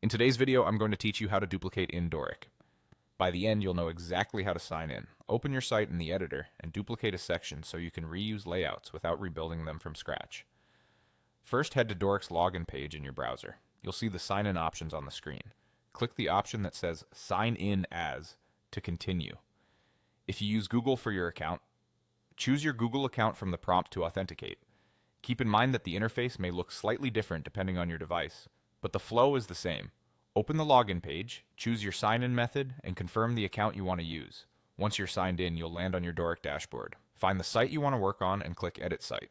In today's video, I'm going to teach you how to duplicate in Dorik. By the end, you'll know exactly how to sign in. Open your site in the editor and duplicate a section so you can reuse layouts without rebuilding them from scratch. First, head to Dorik's login page in your browser. You'll see the sign-in options on the screen. Click the option that says Sign In As to continue. If you use Google for your account, choose your Google account from the prompt to authenticate. Keep in mind that the interface may look slightly different depending on your device, but the flow is the same. Open the login page, choose your sign-in method, and confirm the account you want to use. Once you're signed in, you'll land on your Dorik dashboard. Find the site you want to work on and click Edit Site.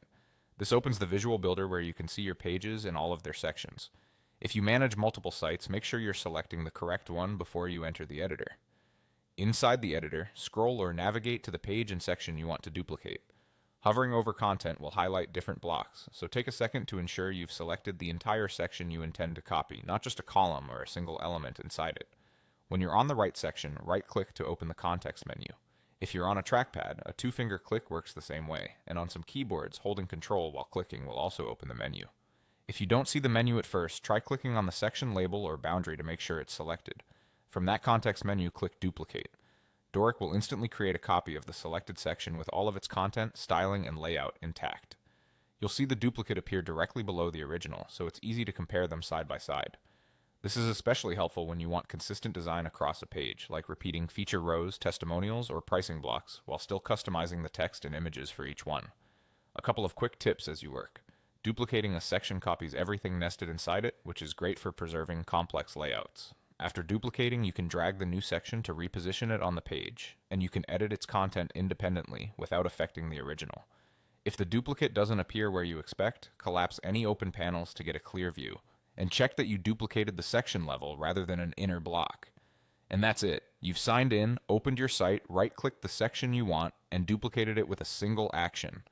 This opens the visual builder where you can see your pages and all of their sections. If you manage multiple sites, make sure you're selecting the correct one before you enter the editor. Inside the editor, scroll or navigate to the page and section you want to duplicate. Hovering over content will highlight different blocks, so take a second to ensure you've selected the entire section you intend to copy, not just a column or a single element inside it. When you're on the right section, right-click to open the context menu. If you're on a trackpad, a two-finger click works the same way, and on some keyboards, holding Control while clicking will also open the menu. If you don't see the menu at first, try clicking on the section label or boundary to make sure it's selected. From that context menu, click Duplicate. Dorik will instantly create a copy of the selected section with all of its content, styling, and layout intact. You'll see the duplicate appear directly below the original, so it's easy to compare them side by side. This is especially helpful when you want consistent design across a page, like repeating feature rows, testimonials, or pricing blocks, while still customizing the text and images for each one. A couple of quick tips as you work. Duplicating a section copies everything nested inside it, which is great for preserving complex layouts. After duplicating, you can drag the new section to reposition it on the page, and you can edit its content independently without affecting the original. If the duplicate doesn't appear where you expect, collapse any open panels to get a clear view, and check that you duplicated the section level rather than an inner block. And that's it. You've signed in, opened your site, right-clicked the section you want, and duplicated it with a single action.